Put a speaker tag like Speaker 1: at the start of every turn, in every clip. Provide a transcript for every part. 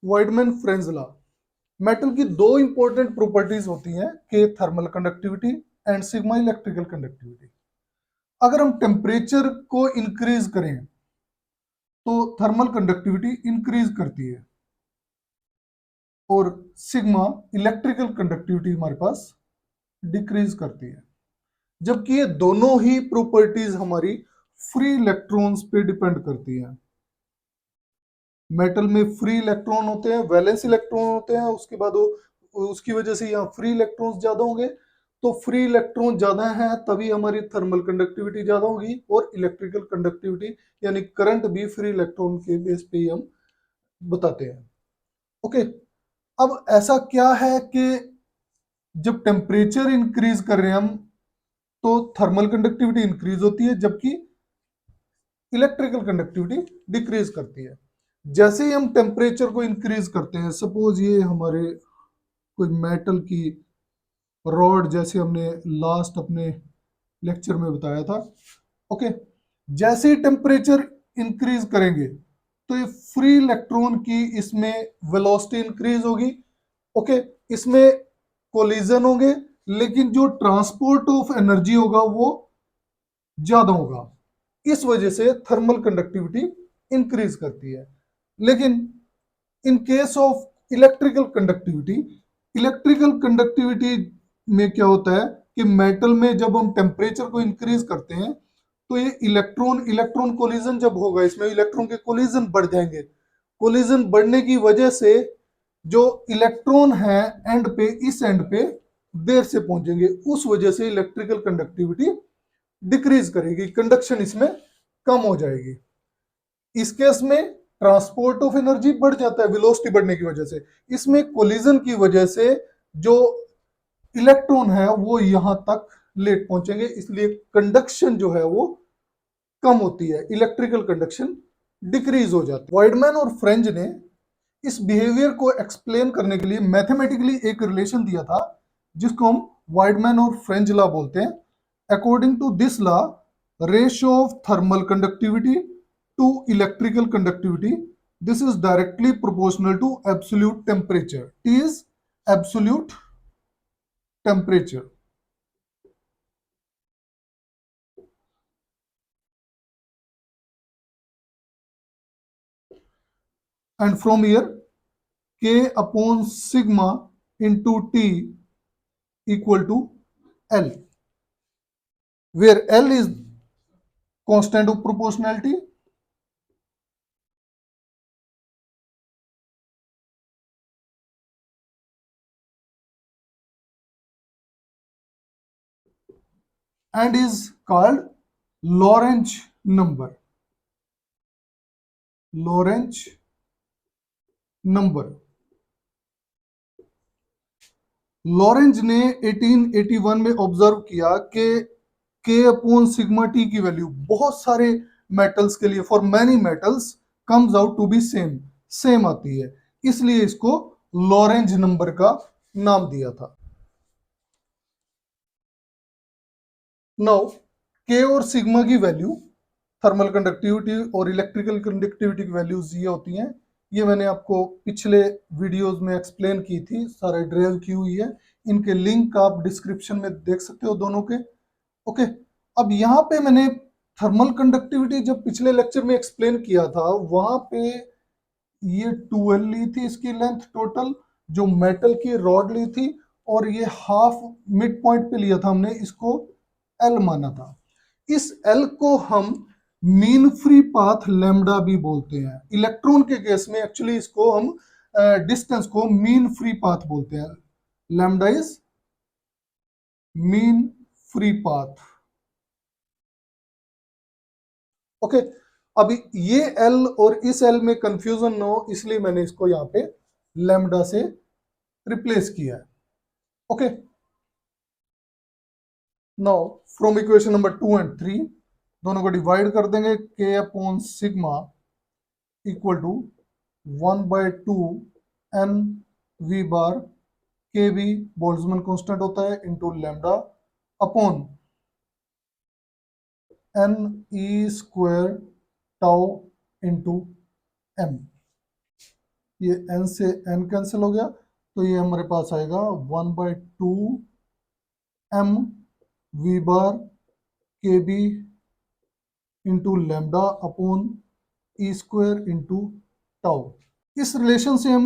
Speaker 1: वाइडमैन फ्रेंज law. Metal की दो important properties होती हैं, के thermal conductivity and sigma electrical conductivity. अगर हम टेम्परेचर को इंक्रीज करें तो थर्मल कंडक्टिविटी इंक्रीज करती है और सिग्मा इलेक्ट्रिकल कंडक्टिविटी हमारे पास डिक्रीज करती है। जबकि ये दोनों ही प्रॉपर्टीज हमारी फ्री इलेक्ट्रॉन्स पे डिपेंड करती हैं। मेटल में फ्री इलेक्ट्रॉन होते हैं, वैलेंस इलेक्ट्रॉन होते हैं, उसके बाद उसकी वजह से यहाँ फ्री इलेक्ट्रॉन्स ज्यादा होंगे। तो फ्री इलेक्ट्रॉन ज्यादा है तभी हमारी थर्मल कंडक्टिविटी ज्यादा होगी, और इलेक्ट्रिकल कंडक्टिविटी यानी करंट भी फ्री इलेक्ट्रॉन के बेस पे ही हम बताते हैं। ओके, अब ऐसा क्या है कि जब टेम्परेचर इंक्रीज कर रहे हैं हम तो थर्मल कंडक्टिविटी इंक्रीज होती है, जबकि इलेक्ट्रिकल कंडक्टिविटी डिक्रीज करती है। जैसे ही हम टेम्परेचर को इंक्रीज करते हैं, सपोज ये हमारे कोई मेटल की रॉड, जैसे हमने लास्ट अपने लेक्चर में बताया था। ओके, जैसे ही टेम्परेचर इंक्रीज करेंगे तो ये फ्री इलेक्ट्रॉन की इसमें वेलोसिटी इंक्रीज होगी। ओके, इसमें कोलिजन होंगे, लेकिन जो ट्रांसपोर्ट ऑफ एनर्जी होगा वो ज्यादा होगा। इस वजह से थर्मल कंडक्टिविटी इंक्रीज करती है। लेकिन in case of electrical conductivity में क्या होता है कि मेटल में जब हम टेम्परेचर को इंक्रीज करते हैं तो ये इलेक्ट्रॉन इलेक्ट्रॉन कोलिजन जब होगा, इसमें इलेक्ट्रॉन के कोलिजन बढ़ जाएंगे। कोलिजन बढ़ने की वजह से जो इलेक्ट्रॉन है एंड पे, इस एंड पे देर से पहुंचेंगे, उस वजह से इलेक्ट्रिकल कंडक्टिविटी डिक्रीज करेगी, कंडक्शन इसमें कम हो जाएगी। इस केस में ट्रांसपोर्ट ऑफ एनर्जी बढ़ जाता है वेलोसिटी बढ़ने की वजह से। इसमें कोलिजन की वजह से जो इलेक्ट्रॉन है वो यहां तक लेट पहुंचेंगे, इसलिए कंडक्शन जो है वो कम होती है, इलेक्ट्रिकल कंडक्शन डिक्रीज हो जाती है। वाइडमैन और फ्रेंज ने इस बिहेवियर को एक्सप्लेन करने के लिए मैथमेटिकली एक रिलेशन दिया था, जिसको हम वाइडमैन और फ्रेंज लॉ बोलते हैं। According to this law, ratio of thermal conductivity to electrical conductivity, this is directly proportional to absolute temperature. T is absolute temperature. And from here, K upon sigma into T equal to L, where L is constant of proportionality and is called Lorentz number. Lorentz number. Lorenz ने 1881 में observe किया कि K upon sigma T की value बहुत सारे metals के लिए, for many metals, comes out to be same, same आती है, इसलिए इसको लॉरेंज नंबर का नाम दिया था। नाउ के और सिग्मा की वैल्यू, थर्मल कंडक्टिविटी और इलेक्ट्रिकल कंडक्टिविटी की वैल्यूज ये होती हैं। ये मैंने आपको पिछले वीडियोस में एक्सप्लेन की थी, सारे ड्राइव की हुई है, इनके लिंक आप डिस्क्रिप्शन में देख सकते हो दोनों के। ओके, अब यहाँ पे मैंने थर्मल कंडक्टिविटी जब पिछले लेक्चर में एक्सप्लेन किया था, वहां पे ये 12 ली थी इसकी लेंथ टोटल, जो मेटल की रॉड ली थी, और ये हाफ मिड पॉइंट पे लिया था हमने, इसको एल माना था। इस एल को हम मीन फ्री पाथ लैम्डा भी बोलते हैं। इलेक्ट्रॉन के केस में एक्चुअली इसको हम डिस्टेंस को मीन फ्री पाथ बोलते हैं। Lambda is mean free path. Okay, अभी ये एल और इस एल में कंफ्यूजन न हो, इसलिए मैंने इसको यहां पे लैम्डा से रिप्लेस किया है। Okay, now from equation number 2 और 3 दोनों को डिवाइड कर देंगे, k upon sigma equal to 1/2 n v bar, k भी बोल्ट्जमैन कांस्टेंट होता है, इंटू लैम्डा अपॉन एन ई स्क्वायर टाउ इंटू एम। ये n से n कैंसिल हो गया, तो ये हमारे पास आएगा 1/2 m v बार के B into lambda upon e square into tau. इस रिलेशन से हम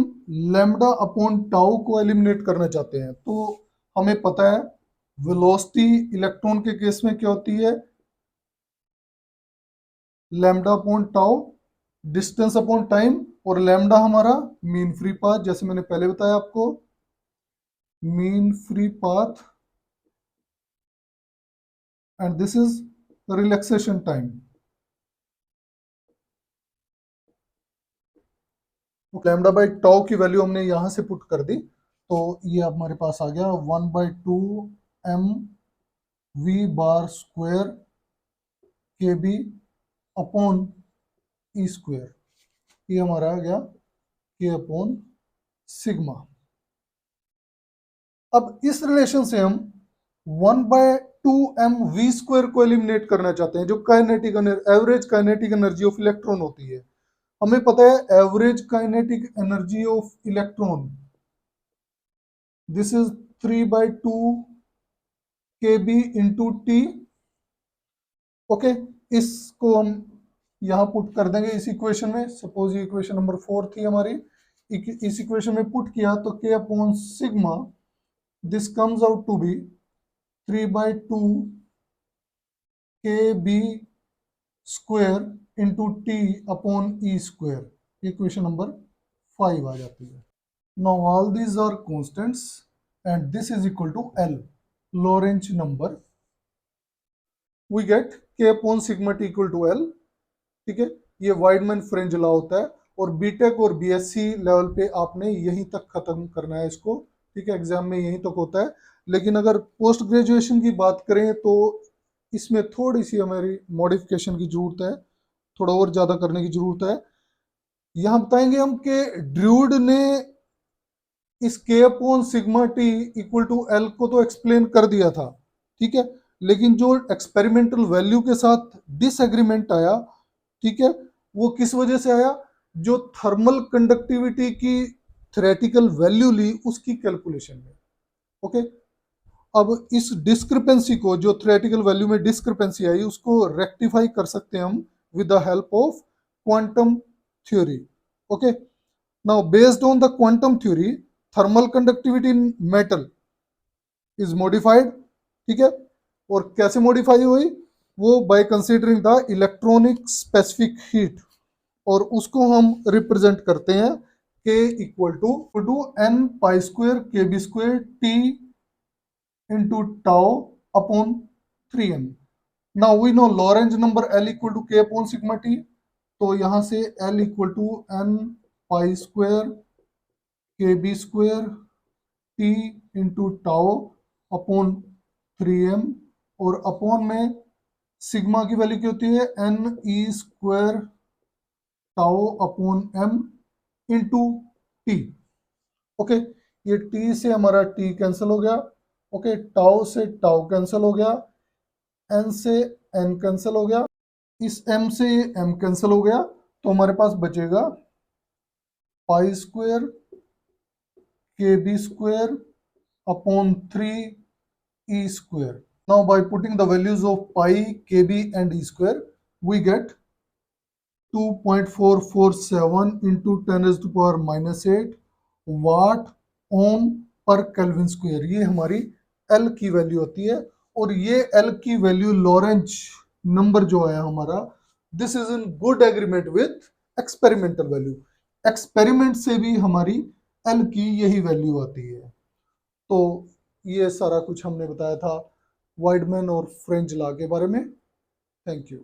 Speaker 1: लेमडा अपॉन टाउ को एलिमिनेट करना चाहते हैं। तो हमें पता है वेलोसिटी इलेक्ट्रॉन के केस में क्या होती है, lambda upon tau, distance upon time, और लैम्डा हमारा मीन फ्री पाथ, जैसे मैंने पहले बताया आपको, mean free path, and this is relaxation time. Lambda by tau की वैल्यू हमने यहां से पुट कर दी, तो ये हमारे पास आ गया 1/2 m v बार स्क्वायर के बी अपॉन ई स्क्वायर, ये हमारा आ गया के अपॉन सिग्मा। अब इस रिलेशन से हम 1/2 m v स्क्वायर को एलिमिनेट करना चाहते हैं, जो kinetic average kinetic energy of electron होती है। हमें पता है average kinetic energy of electron, this is 3/2 k B into T. Okay, इसको हम यहां पुट कर देंगे इस इक्वेशन में। सपोज ये इक्वेशन नंबर 4 थी हमारी, इस इक्वेशन में पुट किया तो k upon sigma, this comes out to be 3/2 k B square into t upon e square. Equation number 5 आ जाती है। Now all these are constants and this is equal to L, Lorenz number. We get k upon sigma T equal to L. ठीक है, ये वाइडमैन fringe law होता है, और BTech और बीएससी लेवल पे आपने यहीं तक खत्म करना है इसको। ठीक है, एग्जाम में यहीं तक होता है, लेकिन अगर पोस्ट ग्रेजुएशन की बात करें तो इसमें थोड़ी सी हमारी मॉडिफिकेशन की जरूरत है, थोड़ा और ज्यादा करने की जरूरत है। यहां बताएंगे हम कि ड्रूड ने इस K upon sigma T equal to L को तो एक्सप्लेन कर दिया था, ठीक है, लेकिन जो एक्सपेरिमेंटल वैल्यू के साथ डिसएग्रीमेंट आया, ठीक है, वो किस वजह से आया, जो थर्मल कंडक्टिविटी की थ्योरेटिकल वैल्यू ली उसकी कैलकुलेशन में। ओके, अब इस डिस्क्रिपेंसी को, जो थ्योरेटिकल वैल्यू में डिस्क्रिपेंसी आई, उसको रेक्टिफाई कर सकते हैं हम with the help of quantum theory. Okay, now based on the quantum theory, thermal conductivity in metal is modified. ठीक है, और कैसे मॉडिफाई हुई, वो by considering the electronic specific heat, और उसको हम रिप्रेजेंट करते हैं K equal to n pi square के B square t into tau upon 3n। Now we know Lorenz number L equal to k upon sigma t, तो यहां से L equal to n pi square के B square t into tau upon 3m, और upon में sigma की value क्या होती है, एन ई square tau upon M into T. Okay, ये टी से हमारा टी कैंसिल हो गया। ओके, टाउ से टाउ कैंसिल हो गया, एन से एन कैंसिल हो गया, इस एम से ये एम कैंसिल हो गया, तो हमारे पास बचेगा पाई स्क्वायर के B square upon 3 e square. Now by putting the values of pi, kb and e square, we get 2.447 into 10 raised to power minus 8 watt ohm per kelvin square. ये हमारी L की value होती है, और ये L की value Lorentz number जो आया हमारा, this is in good agreement with experimental value. Experiment से भी हमारी L की यही वैल्यू आती है। तो ये सारा कुछ हमने बताया था वाइडमैन और फ्रेंच लॉ के बारे में। Thank you.